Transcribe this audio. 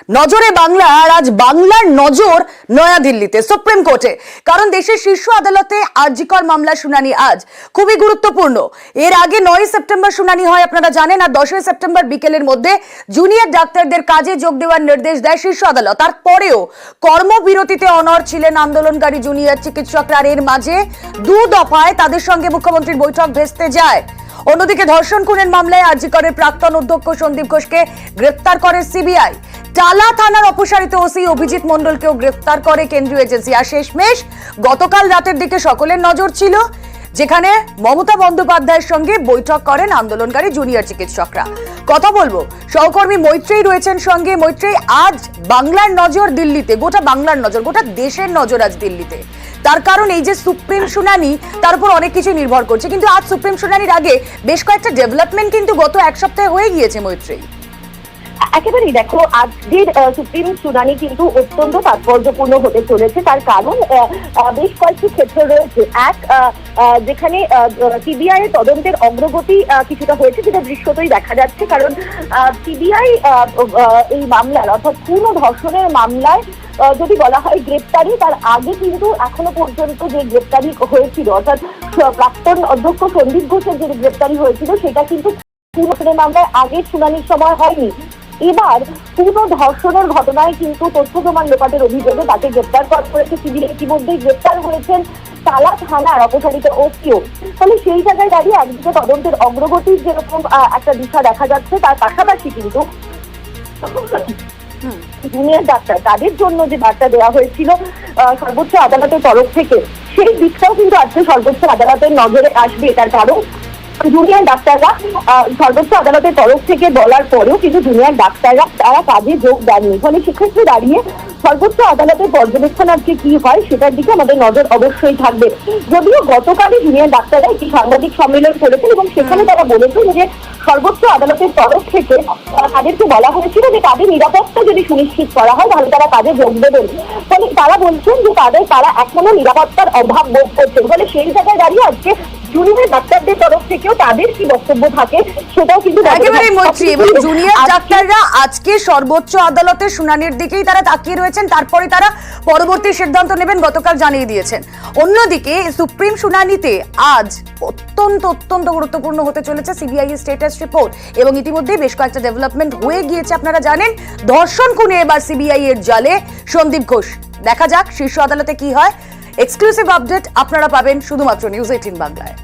নজরে বাংলা। আর আজ বাংলার নজর নয়াদিল্লিতে সুপ্রিম কোর্টে, কারণ দেশের শীর্ষ আদালতে আরজিকর মামলা শুনানি আজ খুবই গুরুত্বপূর্ণ। এর আগে 9 সেপ্টেম্বর শুনানি হয় আপনারা জানেন, আর 10 সেপ্টেম্বর বিকেলের মধ্যে জুনিয়র ডাক্তারদের কাজে যোগ দেওয়ার নির্দেশ দেয় শীর্ষ আদালত। তারপরেও কর্মবিরতিতে অনড় ছিলেন আন্দোলনকারী জুনিয়র চিকিৎসকরা। এর মাঝে 2 দফায় তাদের সঙ্গে মুখ্যমন্ত্রীর বৈঠক ভেস্তে যায়। অন্যদিকে ধর্ষণ খুনের মামলায় আরজিকরের প্রাক্তন অধ্যক্ষ সন্দীপ ঘোষকে গ্রেফতার করে সিবিআই। টালা থানার অপসারিত ওসি অভিজিৎ মণ্ডলকেও গ্রেফতার করে কেন্দ্রীয় এজেন্সি। আর শেষমেশ গতকাল রাতের দিকে সকলের নজর ছিল, যেখানে মমতা বন্দ্যোপাধ্যায়ের সঙ্গে বৈঠক করেন আন্দোলনকারী জুনিয়র চিকিৎসকরা। কথা বলবো, সহকর্মী মৈত্রেয়ী রয়েছেন সঙ্গে। মৈত্রেয়ী, আজ বাংলার নজর দিল্লিতে, গোটা বাংলার নজর, গোটা দেশের নজর আজ দিল্লিতে। তার কারণ এই যে সুপ্রিম শুনানি, তার উপর অনেক কিছু নির্ভর করছে। কিন্তু আজ সুপ্রিম শুনানির আগে বেশ কয়েকটা ডেভেলপমেন্ট কিন্তু গত এক সপ্তাহে হয়ে গিয়েছে মৈত্রেয়ী। একেবারেই দেখো, আজকের সুপ্রিম শুনানি কিন্তু অত্যন্ত তাৎপর্যপূর্ণ হতে চলেছে। তার কারণ বেশ কয়েকটি ক্ষেত্র রয়েছে। এক, যেখানে সিবিআই এর তদন্তের অগ্রগতি কিছুটা হয়েছে, যেটা দৃশ্যতই দেখা যাচ্ছে। কারণ সিবিআই এই মামলার, অর্থাৎ খুন ও ধর্ষণের মামলায় যদি বলা হয় গ্রেপ্তারি, তার আগে কিন্তু এখনো পর্যন্ত যে গ্রেপ্তারি হয়েছিল, অর্থাৎ প্রাক্তন অধ্যক্ষ সন্দীপ ঘোষের যে গ্রেপ্তারি হয়েছিল, সেটা কিন্তু খুনের মামলায় আগের শুনানির সময় হয়নি। এবার পুরো ধর্ষণের ঘটনায় কিন্তু তথ্য প্রমাণ লোপাটের অভিযোগে তাকে গ্রেপ্তার করেছে সিবিআই। ইতিমধ্যেই গ্রেপ্তার হয়েছেন টালা থানার অপসারিত ওসিও। ফলে সেই জায়গায় দাঁড়িয়ে একদিকে তদন্তের অগ্রগতির যেরকম একটা দিশা দেখা যাচ্ছে, তার পাশাপাশি কিন্তু জুনিয়র ডাক্তার তাদের জন্য যে বার্তা দেওয়া হয়েছিল সর্বোচ্চ আদালতের তরফ থেকে, সেই দিকটাও কিন্তু আজকে সর্বোচ্চ আদালতের নজরে আসবে। তার কারণ জুনিয়র ডাক্তাররা সর্বোচ্চ আদালতের তরফ থেকে বলার পরেও কিন্তু জুনিয়র ডাক্তাররা তারা কাজে যোগ দেননি। ফলে সেক্ষেত্রে দাঁড়িয়ে সর্বোচ্চ আদালতের পর্যবেক্ষণ আজকে কি হয় সেটার দিকে আমাদের নজর অবশ্যই থাকবে। যদিও গতকালই জুনিয়র ডাক্তাররা একটি সাংবাদিক সম্মেলন করেছেন এবং সেখানে তারা বলেছেন যে সর্বোচ্চ আদালতের তরফ থেকে তাদেরকে বলা হয়েছিল যে তাদের নিরাপত্তা যদি সুনিশ্চিত করা হয় তাহলে তারা কাজে যোগ দেবেন। ফলে তারা বলছেন যে তারা এখনো নিরাপত্তার অভাব বোধ করছেন। ফলে সেই জায়গায় দাঁড়িয়ে আজকে জুনিয়র ডাক্তারদের তরফ থেকেও তাদের কি বক্তব্য থাকে সেটাও কিন্তু একেবারে মৈত্রী। এবং জুনিয়র ডাক্তাররা আজকে সর্বোচ্চ আদালতের শুনানির দিকেই তারা তাকিয়ে রয়েছেন, তারপরে তারা পরবর্তী সিদ্ধান্ত নেবেন, গতকাল জানিয়ে দিয়েছেন। অন্যদিকে সুপ্রিম শুনানিতে আজ অত্যন্ত গুরুত্বপূর্ণ হতে চলেছে সিবিআই এর স্ট্যাটাস রিপোর্ট। এবং ইতিমধ্যেই বেশ কয়েকটা ডেভেলপমেন্ট হয়ে গিয়েছে আপনারা জানেন। ধর্ষণ খুনে এবার সিবিআই এর জালে সন্দীপ ঘোষ। দেখা যাক শীর্ষ আদালতে কি হয়। এক্সক্লুসিভ আপডেট আপনারা পাবেন শুধুমাত্র নিউজ 18 বাংলায়।